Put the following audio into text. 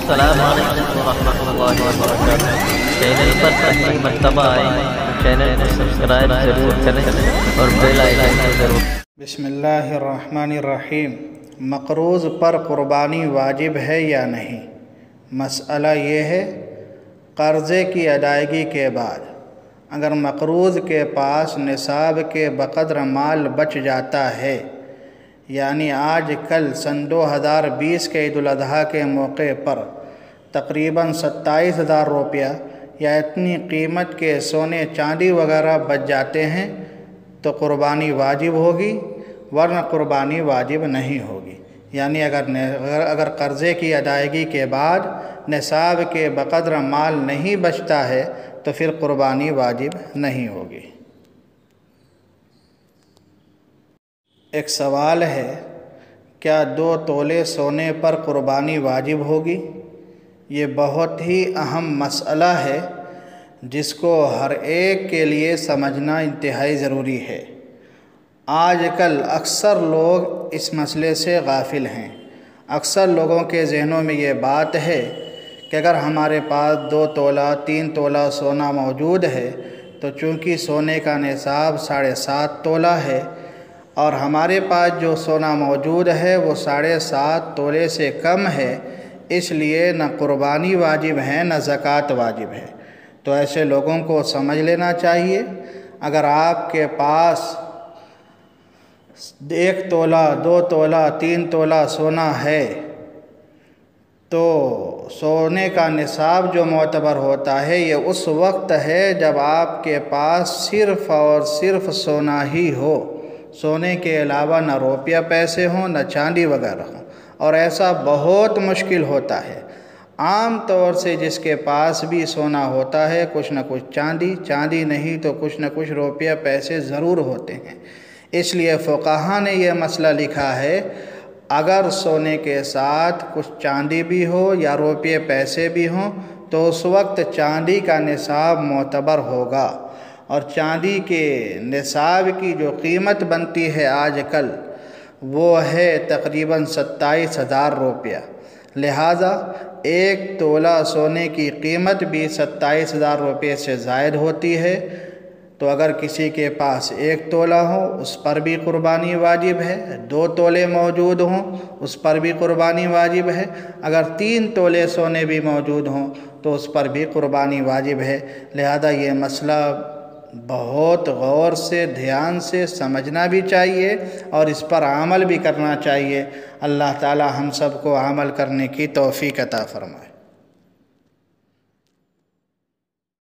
السلام علیکم ورحمۃ اللہ وبرکاتہ۔ چینل پر پہلی مرتبہ آئے تو چینل کو سبسکرائب ضرور کریں اور بیل آئیکن کو ضرور۔ بسم اللہ الرحمن الرحیم۔ مقروض پر قربانی واجب ہے یا نہیں؟ مسئلہ یہ ہے، قرضے کی ادائیگی کے بعد اگر مقروض کے پاس نصاب کے بقدر مال بچ جاتا ہے، یعنی آج کل سن 2020 کے عید الاضحیٰ کے موقع پر تقریباً 27,000 روپیہ یا اتنی قیمت کے سونے چاندی وغیرہ بچ جاتے ہیں تو قربانی واجب ہوگی، ورنہ قربانی واجب نہیں ہوگی۔ یعنی اگر قرضے کی ادائیگی کے بعد نصاب کے بقدر مال نہیں بچتا ہے تو پھر قربانی واجب نہیں ہوگی۔ ایک سوال ہے، کیا 2 تولے سونے پر قربانی واجب ہوگی؟ یہ بہت ہی اہم مسئلہ ہے جس کو ہر ایک کے لیے سمجھنا انتہائی ضروری ہے۔ آج کل اکثر لوگ اس مسئلے سے غافل ہیں۔ اکثر لوگوں کے ذہنوں میں یہ بات ہے کہ اگر ہمارے پاس 2 تولہ 3 تولہ سونا موجود ہے تو چونکہ سونے کا نصاب 7.5 تولہ ہے اور ہمارے پاس جو سونا موجود ہے وہ 7.5 تولے سے کم ہے، اس لیے نہ قربانی واجب ہے نہ زکوٰۃ واجب ہے۔ تو ایسے لوگوں کو سمجھ لینا چاہیے، اگر آپ کے پاس 1 تولہ 2 تولہ 3 تولہ سونا ہے تو سونے کا نصاب جو معتبر ہوتا ہے یہ اس وقت ہے جب آپ کے پاس صرف اور صرف سونا ہی ہو، سونے کے علاوہ نہ روپیہ پیسے ہوں نہ چاندی وغیرہ ہوں، اور ایسا بہت مشکل ہوتا ہے۔ عام طور سے جس کے پاس بھی سونا ہوتا ہے کچھ نہ کچھ چاندی نہیں تو کچھ نہ کچھ روپیہ پیسے ضرور ہوتے ہیں۔ اس لیے فقہا نے یہ مسئلہ لکھا ہے، اگر سونے کے ساتھ کچھ چاندی بھی ہو یا روپیے پیسے بھی ہوں تو اس وقت چاندی کا نصاب معتبر ہوگا، اور چاندی کے نصاب کی جو قیمت بنتی ہے آج کل وہ ہے تقریباً 27,000 روپیہ، لہٰذا 1 تولہ سونے کی قیمت بھی 27,000 روپے سے زائد ہوتی ہے۔ تو اگر کسی کے پاس 1 تولہ ہو اس پر بھی قربانی واجب ہے، 2 تولے موجود ہوں اس پر بھی قربانی واجب ہے، اگر 3 تولے سونے بھی موجود ہوں تو اس پر بھی قربانی واجب ہے۔ لہذا یہ مسئلہ بہت غور سے دھیان سے سمجھنا بھی چاہیے اور اس پر عمل بھی کرنا چاہیے۔ اللہ تعالی ہم سب کو عمل کرنے کی توفیق عطا فرمائے۔